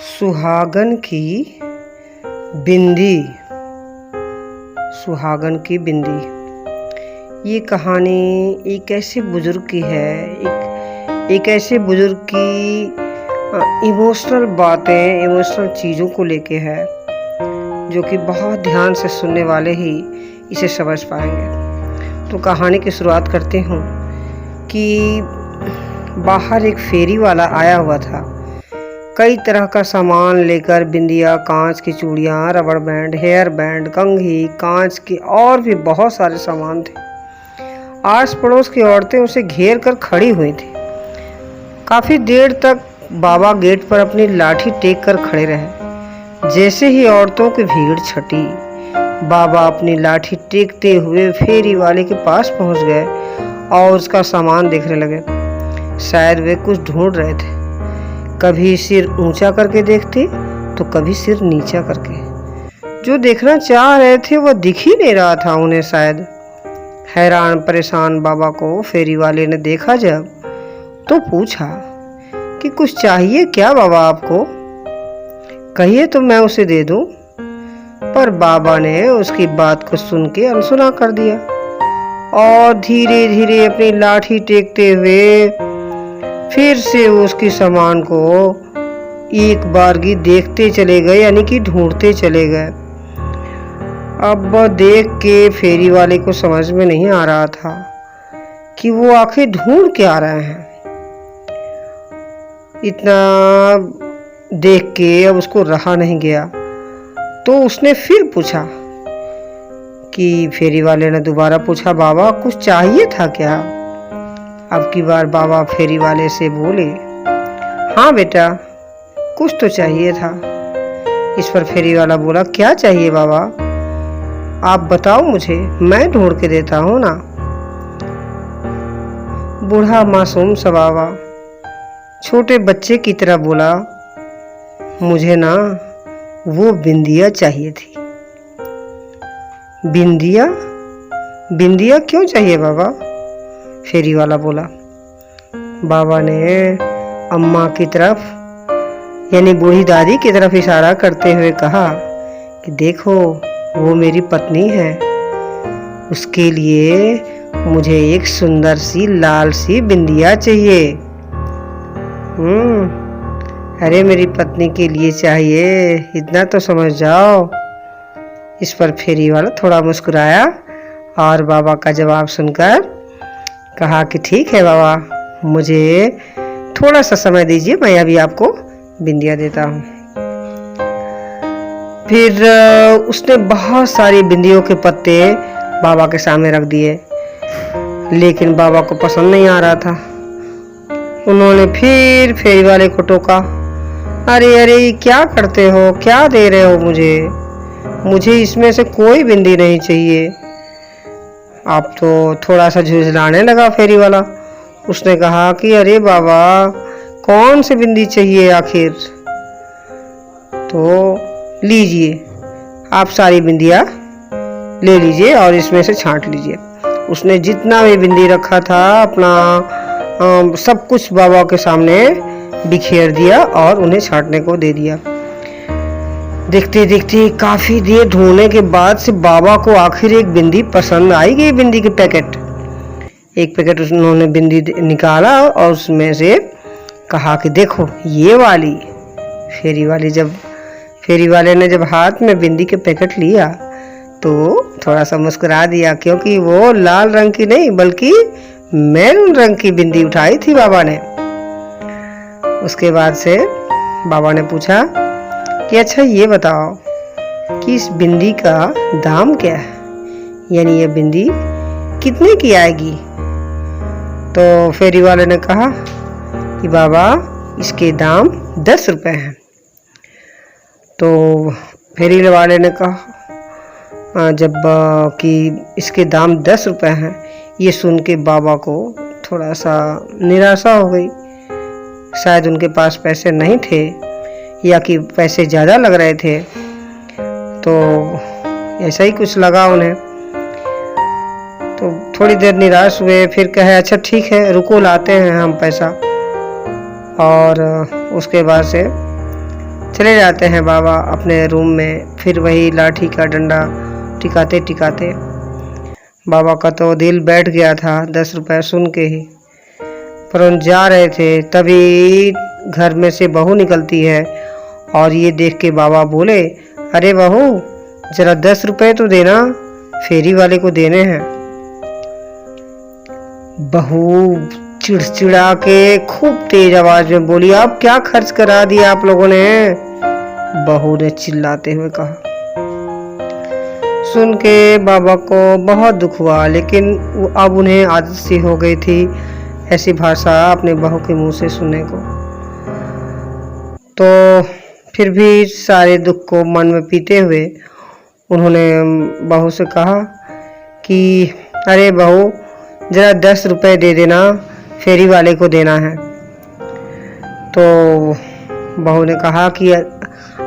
सुहागन की बिंदी। सुहागन की बिंदी ये कहानी एक ऐसे बुजुर्ग की है। एक ऐसे बुजुर्ग की इमोशनल बातें, इमोशनल चीज़ों को लेके है, जो कि बहुत ध्यान से सुनने वाले ही इसे समझ पाएंगे। तो कहानी की शुरुआत करते हूँ कि बाहर एक फेरी वाला आया हुआ था। कई तरह का सामान लेकर, बिंदिया, कांच की चूड़ियाँ, रबड़ बैंड, हेयर बैंड, कंघी, कांच के और भी बहुत सारे सामान थे। आस पड़ोस की औरतें उसे घेर कर खड़ी हुई थी। काफ़ी देर तक बाबा गेट पर अपनी लाठी टेक कर खड़े रहे। जैसे ही औरतों की भीड़ छटी, बाबा अपनी लाठी टेकते हुए फेरी वाले के पास पहुंच गए और उसका सामान देखने लगे। शायद वे कुछ ढूंढ रहे थे। कभी सिर ऊंचा करके देखते तो कभी सिर नीचा करके। जो देखना चाह रहे थे वह दिख ही नहीं रहा था उन्हें। शायद हैरान परेशान बाबा को फेरी वाले ने देखा जब, तो पूछा कि कुछ चाहिए क्या बाबा आपको? कहिए तो मैं उसे दे दूं। पर बाबा ने उसकी बात को सुन के अनसुना कर दिया और धीरे धीरे अपनी लाठी टेकते हुए फिर से उसकी सामान को एक बारगी देखते चले गए, यानी कि ढूंढते चले गए। अब देख के फेरी वाले को समझ में नहीं आ रहा था कि वो आखिर ढूंढ क्या रहे हैं। इतना देख के अब उसको रहा नहीं गया, तो उसने फिर पूछा कि फेरी वाले ने दोबारा पूछा, बाबा कुछ चाहिए था क्या? अब की बार बाबा फेरी वाले से बोले, हाँ बेटा कुछ तो चाहिए था। इस पर फेरी वाला बोला, क्या चाहिए बाबा? आप बताओ मुझे, मैं ढूंढ के देता हूँ ना। बूढ़ा मासूम सा बाबा छोटे बच्चे की तरह बोला, मुझे ना वो बिंदिया चाहिए थी। बिंदिया? बिंदिया क्यों चाहिए बाबा? फेरी वाला बोला। बाबा ने अम्मा की तरफ, यानी बूढ़ी दादी की तरफ इशारा करते हुए कहा कि देखो वो मेरी पत्नी है, उसके लिए मुझे एक सुंदर सी लाल सी बिंदिया चाहिए। अरे मेरी पत्नी के लिए चाहिए, इतना तो समझ जाओ। इस पर फेरी वाला थोड़ा मुस्कुराया और बाबा का जवाब सुनकर कहा कि ठीक है बाबा, मुझे थोड़ा सा समय दीजिए, मैं अभी आपको बिंदिया देता हूँ। फिर उसने बहुत सारी बिंदियों के पत्ते बाबा के सामने रख दिए, लेकिन बाबा को पसंद नहीं आ रहा था। उन्होंने फिर फेरी वाले को टोका, अरे अरे क्या करते हो, क्या दे रहे हो मुझे इसमें से कोई बिंदी नहीं चाहिए। आप तो थोड़ा सा झुंझलाने लगा फेरी वाला। उसने कहा कि अरे बाबा कौन सी बिंदी चाहिए आखिर? तो लीजिए, आप सारी बिंदियाँ ले लीजिए और इसमें से छांट लीजिए। उसने जितना भी बिंदी रखा था अपना सब कुछ बाबा के सामने बिखेर दिया और उन्हें छांटने को दे दिया। देखते देखते काफी देर ढूंढने के बाद से बाबा को आखिर एक बिंदी पसंद आई गई। बिंदी के पैकेट, एक पैकेट उन्होंने बिंदी निकाला और उसमें से कहा कि देखो ये वाली। फेरी वाले ने जब हाथ में बिंदी के पैकेट लिया तो थोड़ा सा मुस्कुरा दिया, क्योंकि वो लाल रंग की नहीं बल्कि मैरून रंग की बिंदी उठाई थी बाबा ने। उसके बाद से बाबा ने पूछा कि अच्छा ये बताओ कि इस बिंदी का दाम क्या है, यानी ये बिंदी कितने की आएगी? तो फेरी वाले ने कहा कि बाबा इसके दाम 10 रुपए हैं। तो फेरी वाले ने कहा जब कि इसके दाम 10 रुपए हैं, ये सुन के बाबा को थोड़ा सा निराशा हो गई। शायद उनके पास पैसे नहीं थे या कि पैसे ज़्यादा लग रहे थे, तो ऐसा ही कुछ लगा उन्हें। तो थोड़ी देर निराश हुए, फिर कहे अच्छा ठीक है रुको लाते हैं हम पैसा। और उसके बाद से चले जाते हैं बाबा अपने रूम में। फिर वही लाठी का डंडा टिकाते टिकाते बाबा का तो दिल बैठ गया था 10 रुपए सुन के ही। पर उन जा रहे थे तभी घर में से बहू निकलती है और ये देख के बाबा बोले, अरे बहू जरा 10 रुपए तो देना, फेरी वाले को देने हैं। बहू चिड़चिड़ा के खूब तेज आवाज में बोली, आप क्या खर्च करा दिया आप लोगों ने? बहू ने चिल्लाते हुए कहा। सुन के बाबा को बहुत दुख हुआ, लेकिन अब उन्हें आदत सी हो गई थी ऐसी भाषा अपने बहू के मुंह से सुनने को। तो फिर भी सारे दुख को मन में पीते हुए उन्होंने बहू से कहा कि अरे बहू जरा 10 रुपए दे देना, फेरी वाले को देना है। तो बहू ने कहा कि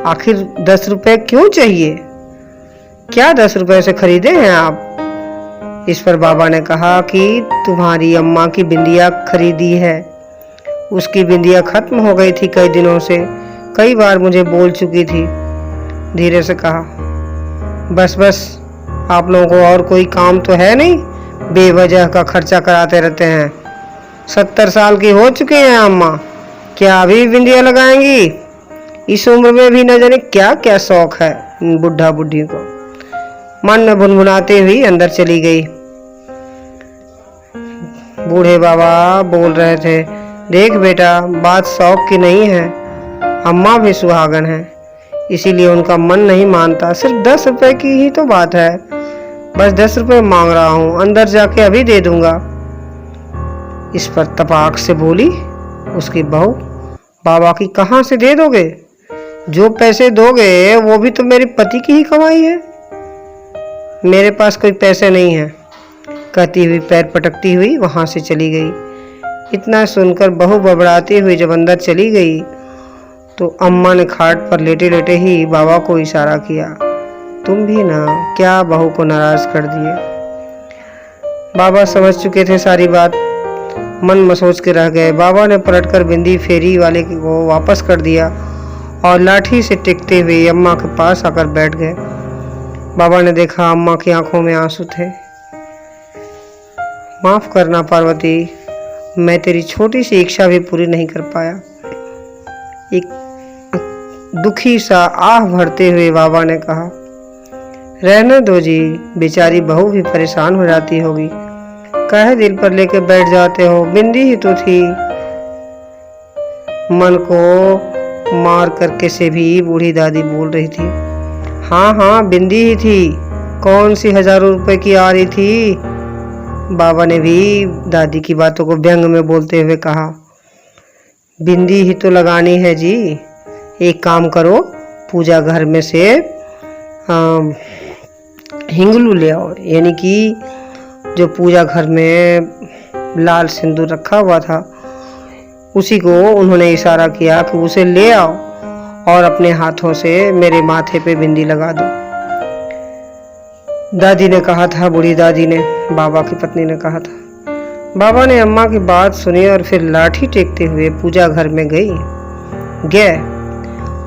आखिर 10 रुपए क्यों चाहिए, क्या 10 रुपए से खरीदे हैं आप? इस पर बाबा ने कहा कि तुम्हारी अम्मा की बिंदिया खरीदी है, उसकी बिंदिया खत्म हो गई थी कई दिनों से, कई बार मुझे बोल चुकी थी। धीरे से कहा, बस बस आप लोगों को और कोई काम तो है नहीं, बेवजह का खर्चा कराते रहते हैं। 70 साल की हो चुकी हैं अम्मा, क्या अभी बिंदिया लगाएंगी? इस उम्र में भी न जाने क्या क्या शौक है बुढ़ा बुढ़ी को। मन में भुनभुनाते हुई अंदर चली गई। बूढ़े बाबा बोल रहे थे, देख बेटा बात शौक की नहीं है, अम्मा भी सुहागन है, इसीलिए उनका मन नहीं मानता। सिर्फ 10 रुपए की ही तो बात है, बस 10 रुपए मांग रहा हूँ, अंदर जाके अभी दे दूंगा। इस पर तपाक से बोली उसकी बहू, बाबा की कहाँ से दे दोगे? जो पैसे दोगे वो भी तो मेरे पति की ही कमाई है, मेरे पास कोई पैसे नहीं है। कहती हुई पैर पटकती हुई वहां से चली गई। इतना सुनकर बहू बबड़ाती हुई जब अंदर चली गई तो अम्मा ने खाट पर लेटे लेटे ही बाबा को इशारा किया, तुम भी ना क्या बहू को नाराज कर दिए। बाबा समझ चुके थे सारी बात, मन में सोच के रह गए। बाबा ने पलटकर बिंदी फेरी वाले को वापस कर दिया और लाठी से टिकते हुए अम्मा के पास आकर बैठ गए। बाबा ने देखा अम्मा की आंखों में आंसू थे। माफ करना पार्वती, मैं तेरी छोटी सी इच्छा भी पूरी नहीं कर पाया। एक दुखी सा आह भरते हुए बाबा ने कहा, रहने दो जी, बेचारी बहू भी परेशान हो जाती होगी, काहे दिल पर लेके बैठ जाते हो, बिंदी ही तो थी। मन को मार करके से भी बूढ़ी दादी बोल रही थी, हाँ हाँ बिंदी ही थी, कौन सी हजारों रुपए की आ रही थी। बाबा ने भी दादी की बातों को व्यंग में बोलते हुए कहा, बिंदी ही तो लगानी है जी, एक काम करो पूजा घर में से हिंगलू ले आओ, यानी कि जो पूजा घर में लाल सिंदूर रखा हुआ था उसी को उन्होंने इशारा किया कि उसे ले आओ और अपने हाथों से मेरे माथे पे बिंदी लगा दो। दादी ने कहा था, बूढ़ी दादी ने, बाबा की पत्नी ने कहा था। बाबा ने अम्मा की बात सुनी और फिर लाठी टेकते हुए पूजा घर में गए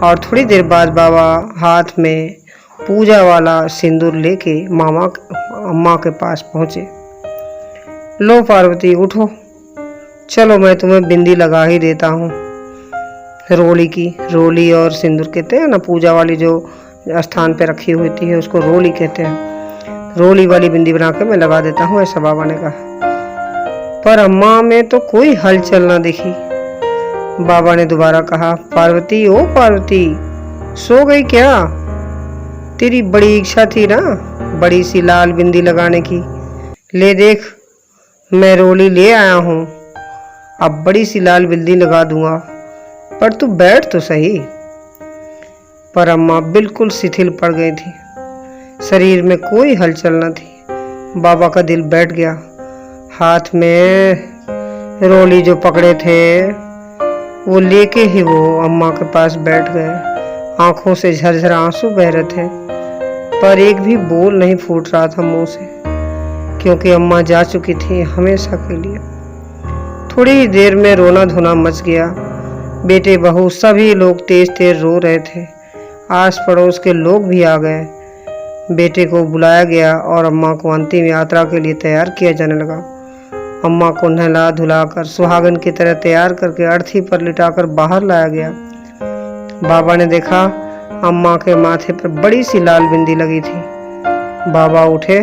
और थोड़ी देर बाद बाबा हाथ में पूजा वाला सिंदूर लेके अम्मा के पास पहुंचे। लो पार्वती उठो, चलो मैं तुम्हें बिंदी लगा ही देता हूँ। रोली और सिंदूर कहते हैं ना, पूजा वाली जो स्थान पे रखी हुई थी उसको रोली कहते हैं। रोली वाली बिंदी बना के मैं लगा देता हूँ, ऐसा बाबा ने कहा। पर अम्मा में तो कोई हलचल ना दिखी। बाबा ने दोबारा कहा, पार्वती ओ पार्वती, सो गई क्या? तेरी बड़ी इच्छा थी ना बड़ी सी लाल बिंदी लगाने की, ले देख मैं रोली ले आया हूँ, अब बड़ी सी लाल बिंदी लगा दूंगा, पर तू बैठ तो सही। पर अम्मा बिल्कुल शिथिल पड़ गई थी, शरीर में कोई हलचल न थी। बाबा का दिल बैठ गया। हाथ में रोली जो पकड़े थे वो लेके ही वो अम्मा के पास बैठ गए। आंखों से झरझर आंसू बह रहे थे, पर एक भी बोल नहीं फूट रहा था मुंह से, क्योंकि अम्मा जा चुकी थी हमेशा के लिए। थोड़ी ही देर में रोना धोना मच गया। बेटे बहू सभी लोग तेज तेज रो रहे थे। आस पड़ोस के लोग भी आ गए। बेटे को बुलाया गया और अम्मा को अंतिम यात्रा के लिए तैयार किया जाने लगा। अम्मा को नहला धुलाकर सुहागन की तरह तैयार करके अर्थी पर लिटाकर बाहर लाया गया। बाबा ने देखा अम्मा के माथे पर बड़ी सी लाल बिंदी लगी थी। बाबा उठे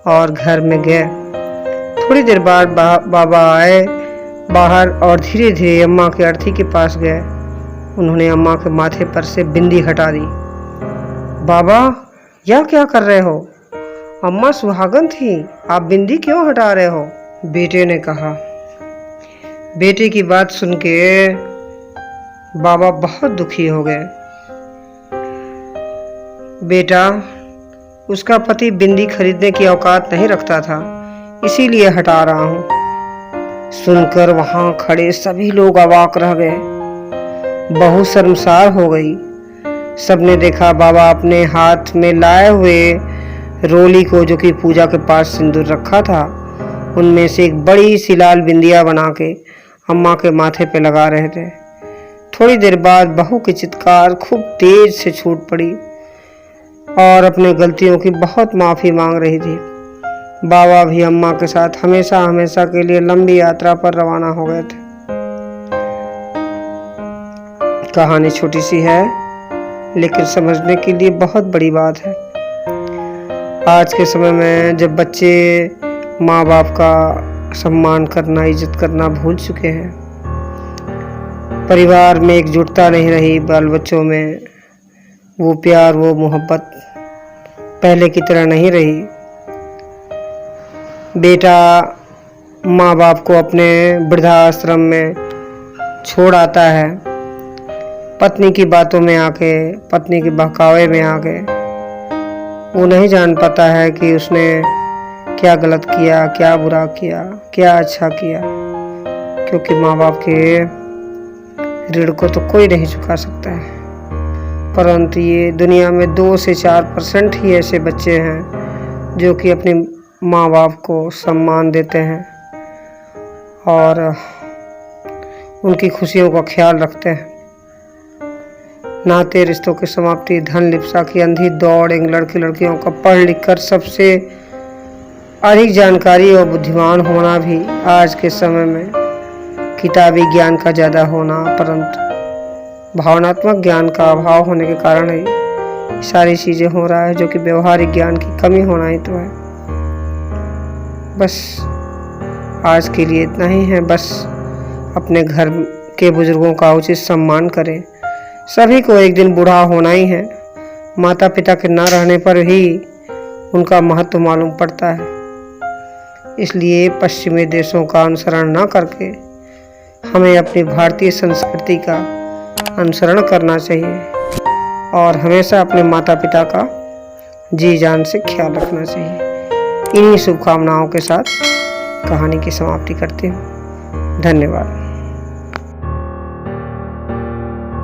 और घर में गए। थोड़ी देर बाद बाबा आए बाहर और धीरे धीरे अम्मा के अर्थी के पास गए। उन्होंने अम्मा के माथे पर से बिंदी हटा दी। बाबा, यह क्या कर रहे हो? अम्मा सुहागन थी, आप बिंदी क्यों हटा रहे हो? बेटे ने कहा। बेटे की बात सुन के बाबा बहुत दुखी हो गए। बेटा, उसका पति बिंदी खरीदने की औकात नहीं रखता था, इसीलिए हटा रहा हूं। सुनकर वहां खड़े सभी लोग अवाक रह गए। बहू शर्मसार हो गई। सबने देखा बाबा अपने हाथ में लाए हुए रोली को, जो कि पूजा के पास सिंदूर रखा था, उनमें से एक बड़ी सी लाल बिंदिया बना के अम्मा के माथे पे लगा रहे थे। थोड़ी देर बाद बहू की चित्कार खूब तेज से छूट पड़ी और अपने गलतियों की बहुत माफ़ी मांग रही थी। बाबा भी अम्मा के साथ हमेशा हमेशा के लिए लंबी यात्रा पर रवाना हो गए थे। कहानी छोटी सी है, लेकिन समझने के लिए बहुत बड़ी बात है। आज के समय में जब बच्चे माँ बाप का सम्मान करना, इज्जत करना भूल चुके हैं, परिवार में एकजुटता नहीं रही, बाल बच्चों में वो प्यार, वो मोहब्बत पहले की तरह नहीं रही। बेटा माँ बाप को अपने वृद्धाश्रम में छोड़ आता है, पत्नी की बातों में आके, पत्नी के बहकावे में आके। वो नहीं जान पाता है कि उसने क्या गलत किया, क्या बुरा किया, क्या अच्छा किया, क्योंकि माँ बाप के ऋण को तो कोई नहीं चुका सकता है। परंतु ये दुनिया में 2 से 4% ही ऐसे बच्चे हैं जो कि अपने माँ बाप को सम्मान देते हैं और उनकी खुशियों का ख्याल रखते हैं। नाते रिश्तों की समाप्ति, धन लिप्सा की अंधी दौड़, इन लड़के लड़कियों का पढ़ लिख कर सबसे अधिक जानकारी और बुद्धिमान होना भी आज के समय में किताबी ज्ञान का ज़्यादा होना, परंतु भावनात्मक ज्ञान का अभाव होने के कारण ही सारी चीज़ें हो रहा है, जो कि व्यवहारिक ज्ञान की कमी होना ही तो है। बस आज के लिए इतना ही है। बस अपने घर के बुजुर्गों का उचित सम्मान करें। सभी को एक दिन बूढ़ा होना ही है। माता पिता के न रहने पर ही उनका महत्व मालूम पड़ता है। इसलिए पश्चिमी देशों का अनुसरण न करके हमें अपनी भारतीय संस्कृति का अनुसरण करना चाहिए और हमेशा अपने माता पिता का जी जान से ख्याल रखना चाहिए। इन्हीं शुभकामनाओं के साथ कहानी की समाप्ति करती हूँ। धन्यवाद।